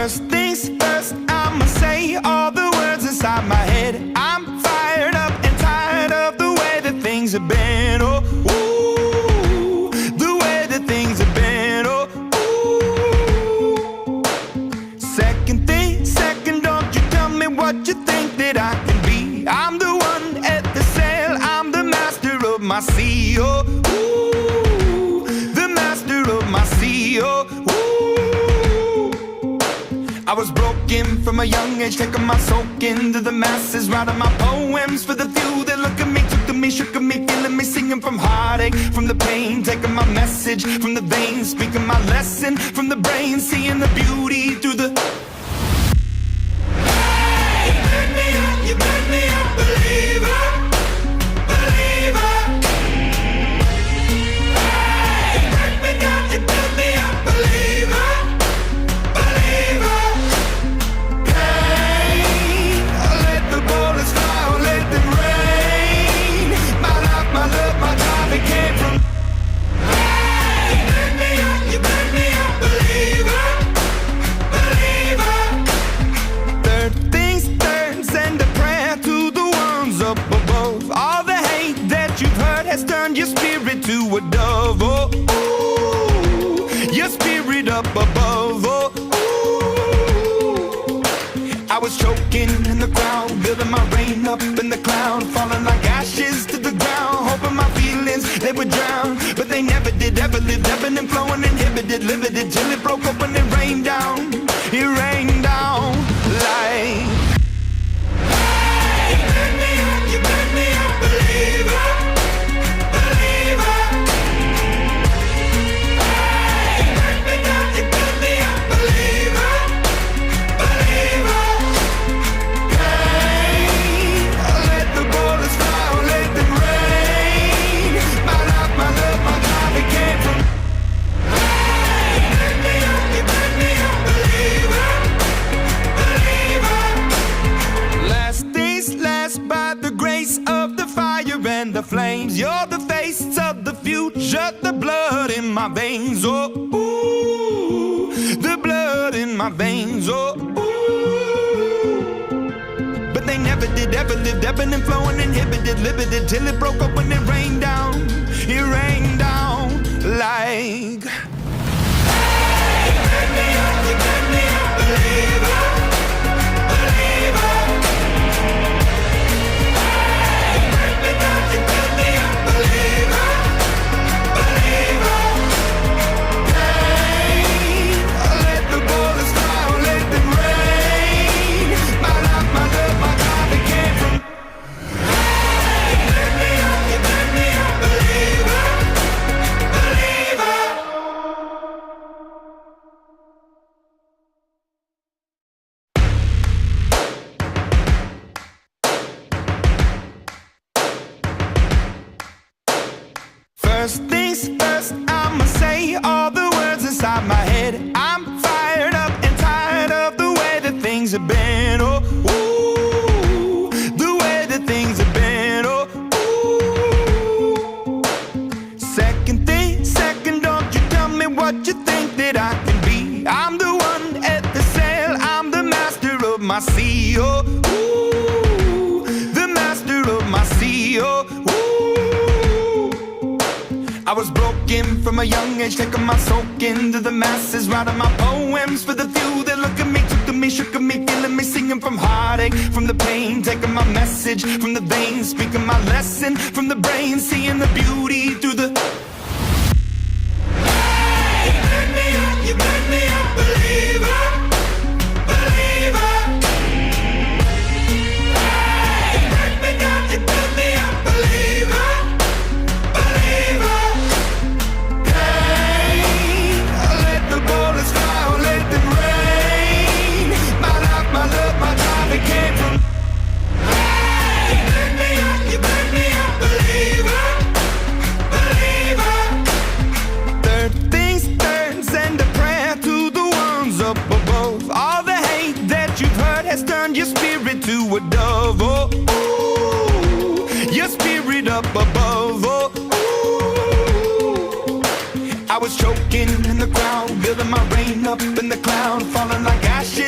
First things first, I'ma say all the words inside my head. I'm fired up and tired of the way that things have been. Oh, ooh, the way that things have been. Oh, ooh. Second thing, second, don't you tell me what you think that I can be. I'm the one at the sail, I'm the master of my sea. Oh, ooh, the master of my sea. Oh, ooh. I was broken from a young age, taking my soak into the masses, writing my poems for the few that look at me, took to me, shook at me, feeling me, singing from heartache, from the pain, taking my message from the veins, speaking my lesson from the brain, seeing the beauty through the. Hey, you made me a believer, believer. Hey, you break me down, you build me a believer. Has turned your spirit to a dove. Oh, ooh, your spirit up above. Oh, ooh. I was choking in the crowd, building my rain up in the cloud, falling like ashes to the ground, hoping my feelings they would drown, but they never did. Ever lived, ebbing and flowing, inhibited, limited, till it broke open and rained down. It rained down like. Hey, you made me a believer. And the flames, you're the face of the future, the blood in my veins. Oh, ooh, the blood in my veins. Oh, ooh. But they never did, ever lived, ebbing and flowing, inhibited, limited, till it broke open and rained down. It rained down like. Hey, you made me a believer, believer. First things first, I'ma say all the words inside my head. I'm fired up and tired of the way that things have been. Oh, ooh, the way that things have been. Oh, ooh. Second thing, second, don't you tell me what you think that I can be. I'm the one at the sail, I'm the master of my sea. Oh, ooh, the master of my sea. Oh, ooh. I was broken from a young age, taking my soak into the masses, writing my poems for the few that look at me, took to me, shook at me, feeling me, singing from heartache, from the pain, taking my message from the veins, speaking my lesson from the brain, seeing the beauty through the. Hey, you made me a believer, believer. Hey, you break me down, you build me a believer. Has turned your spirit to a dove. Oh, ooh, your spirit up above. Oh, ooh. I was choking in the crowd, building my rain up in the cloud, falling like ashes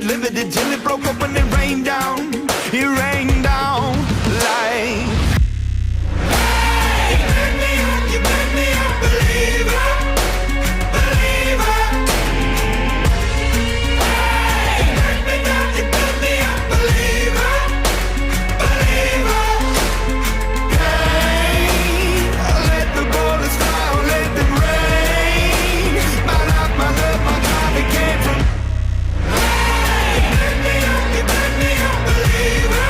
live it till it broke open and rained down. It rained down like. Hey, you make me a believer, believer. Hey, you make me a believer, believer. Hey, let the bullets fly, let them rain. My life, my love, my God, it came from. You make me a believer,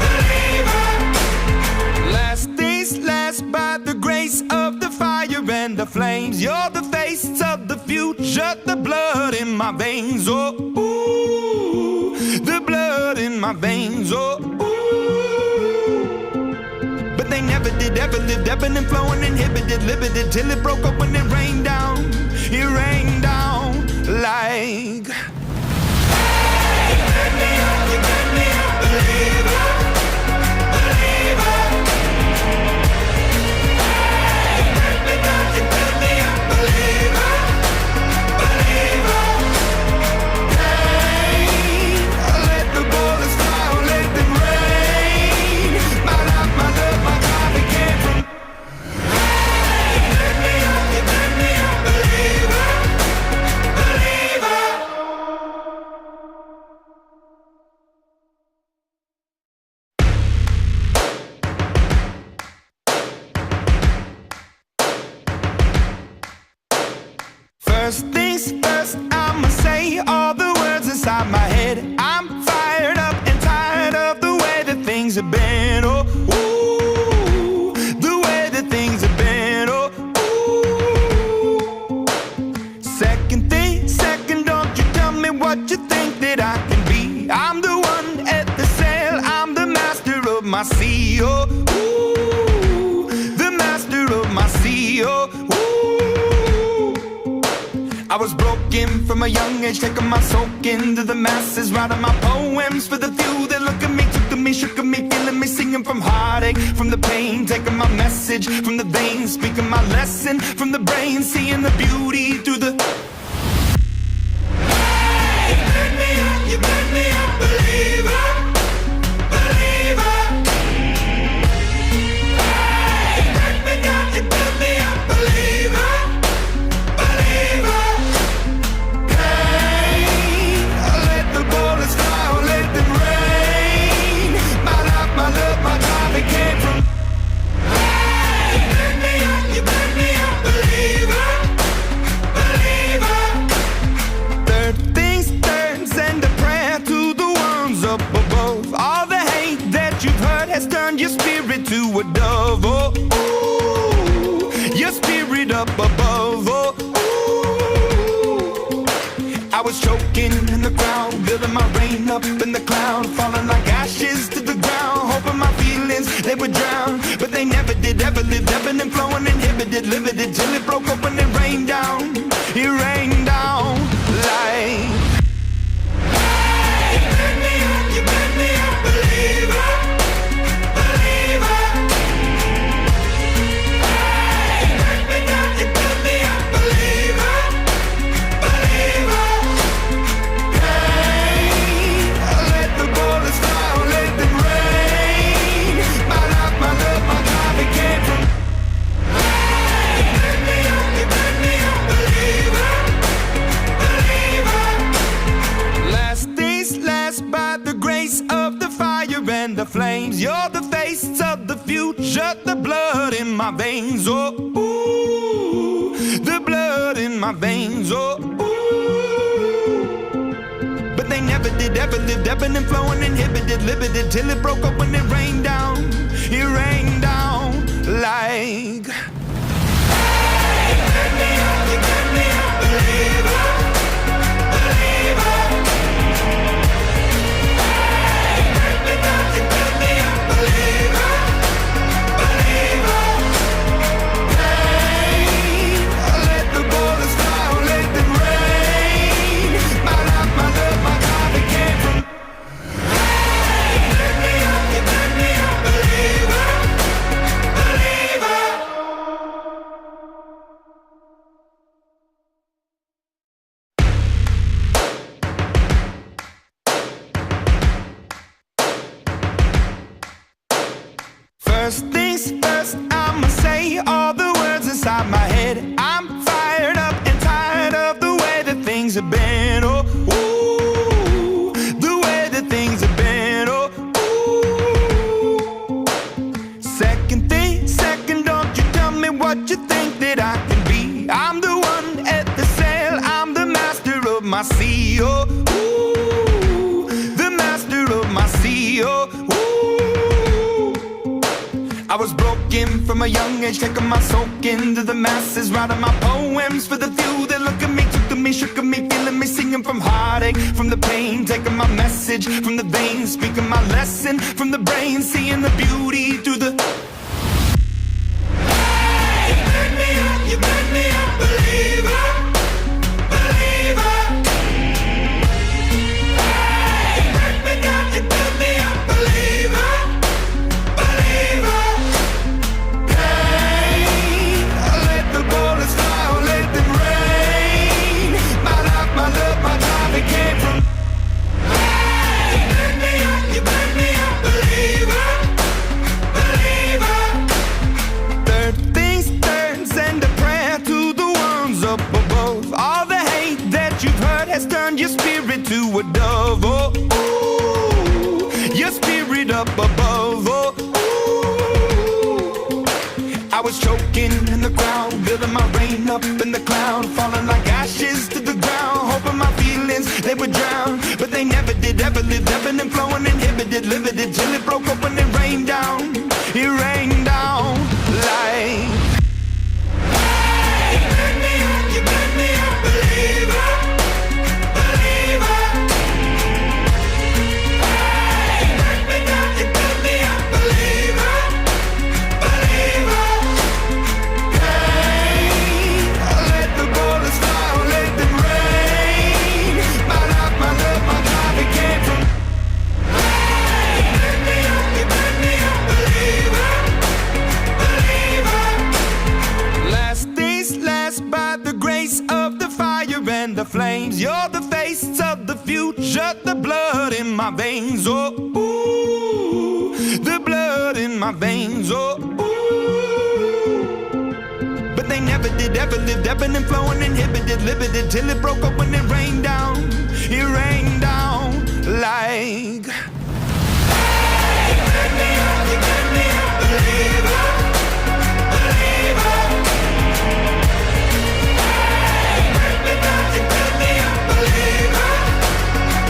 believer. Last days last by the grace of the fire and the flames. You're the face of the future, the blood in my veins. Oh, ooh, the blood in my veins. Oh, ooh. But they never did, ever lived, ebbing and flowing, inhibited, limited, till it broke open and rained down. It rained down like. You make me a believer, believer. You make me a believer, believer. Hey, let the bullets fly, let them rain. My life, my love, my God, it came from. You make me a believer, believer. First things first, I'ma say all the words inside my head. I'm fired up and tired of the way that things have been. Oh, ooh, the way that things have been. Oh, ooh. Second thing, second, don't you tell me what you think that I can be. I'm the one at the sail, I'm the master of my sea. Oh, ooh, the master of my sea. Oh, ooh. I was broken from a young age, taking my soak into the masses, writing my poems for the few that look at me, took to me, shook at me, feeling me, singing from heartache, from the pain, taking my message from the veins, speaking my lesson from the brain, seeing the beauty through the. You make me a believer, believer. You make me a believer, believer. Let the bullets fly, let them rain. My life, my love, my God, it came from. You make me a believer, believer. Third things turns and a prayer to the ones up above. All the hate that you've heard has turned your spirit to a dove. Oh, ooh, your spirit up above. Oh, ooh. I was choking in the crowd, building my rain up in the cloud, falling like ashes to the ground, hoping my feelings they would drown, but they never did, ever lived, ebbing and flowing, inhibited, limited, till it broke open and rained down. It rained down like. You make me a believer, believer. You make me a believer, believer. Hey, let the bullets fly, let them rain. My life, my love, my God, it came from. You make me a believer, believer. Last days last by the grace of the fire and the flames. You're the face of the future, the blood in my veins. Oh, ooh, the blood in my veins. Oh, ooh. But they never did, ever lived, ebbing and flowing, inhibited, limited, till it broke open and rained down. It rained down like. You make me a believer, believer. You make me a believer, believer. Hey, let the bullets fly, let them rain. My life, my love, my God, it came from. You make me a believer, believer. broken from a young age, taking my soak into the masses, writing my poems for the few that look at me, took to me, shook at me, feeling me, singing from heartache, from the pain, taking my message from the veins, speaking my lesson from the brain, seeing the beauty through the... Hey, you made me a believer, believer. Hey, you break me down, you build me a believer, believer. Hey, let the bullets fly, let them rain. My life, my love, my time, it came from... Hey, you made me a believer, believer. Third things third, send a prayer to the ones up above. All the hate that you've heard has turned your spirit to a dove. Oh, ooh, your spirit up above. Oh, ooh. I was choking in the crowd, building my rain up in the cloud, falling like ashes to the ground, hoping my feelings they would drown, but they never did. Ever lived, ebbing and flowing, inhibited, limited, till it broke open and rained down. It rained down like... Hey, you made me a believer, believer. Hey, you break me down, you build me a believer, believer. Hey, let the bullets fly, let them rain. My life, my love, my time, it came from... Hey, you made me a believer, believer. Last days last by the grace of the fire and the flames. You're the face of the future, the blood in my veins. Oh, ooh, the blood in my veins. Oh, ooh. But they never did, ever lived, ebbing and flowing, inhibited, limited, till it broke up when it rained down. It rained down like... Hey, you made me a believer, believer. Hey, you break me down, you build me a believer,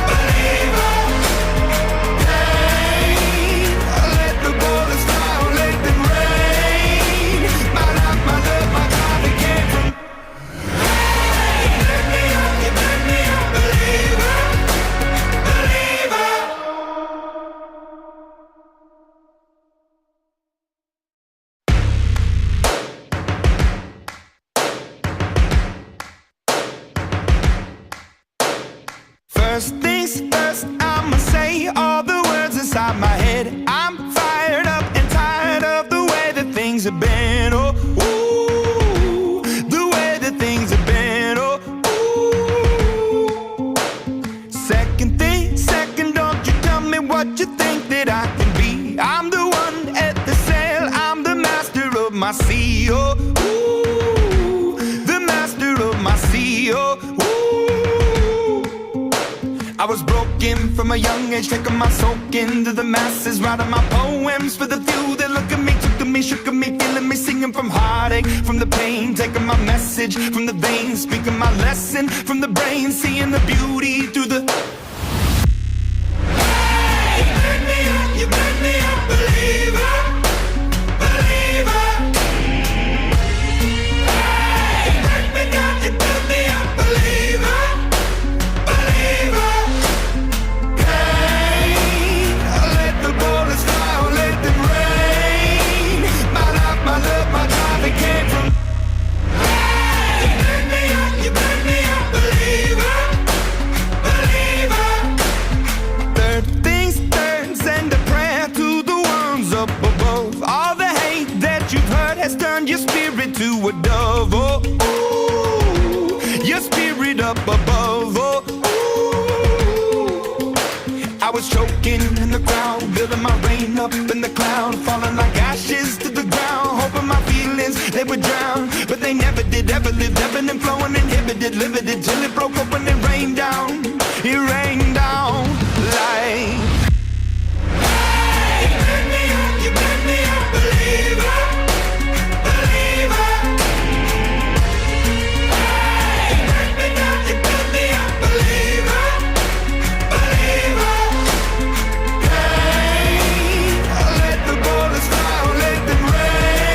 believer. Hey, let the bullets fly, let them rain. My life, my love, my time, it came from... Hey, you made me a believer, believer. First things first, I'ma say all the words inside my head. I'm fired up and tired of the way that things have been. Oh, ooh, the way that things have been. Oh, ooh. Second thing, second, don't you tell me what you think that I can be. I'm the one at the sail, I'm the master of my sea. Oh, ooh, the master of my sea. Oh, ooh. I was broken from a young age, taking my soak into the masses, writing my poems for the few that look at me, took to me, shook at me, feeling me, singing from heartache, from the pain, taking my message from the veins, speaking my lesson from the brain, seeing the beauty through the... Hey, you made me a believer, believer. Hey, you break me down, you build me a believer, believer. Hey, let the bullets fly, let them rain. My life, my love, my time, it came from... Hey, you made me a believer, believer. Third things third, send a prayer to the ones up above. All the hate that you've heard has turned your spirit to a dove. Oh, ooh, your spirit up above. Oh, ooh. I was choking in the crowd, building my rain up in the cloud, falling like ashes to the ground, hoping my feelings they would drown, but they never did. Ever lived, ebbing and flowing, inhibited, limited, till it broke open and rained down. It rained down like... Hey, you made me a believer, believer. Hey, you break me down, you build me a believer, believer. Hey, let the bullets fly, let them rain.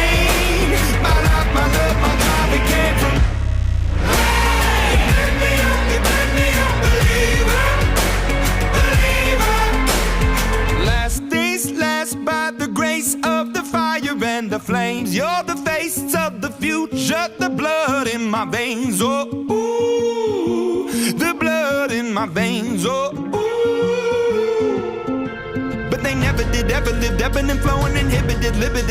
names. You're the face of the future, the blood in my veins. Oh, ooh, the blood in my veins. Oh, ooh. But they never did, ever lived, ebbing and flowing, inhibited, limited.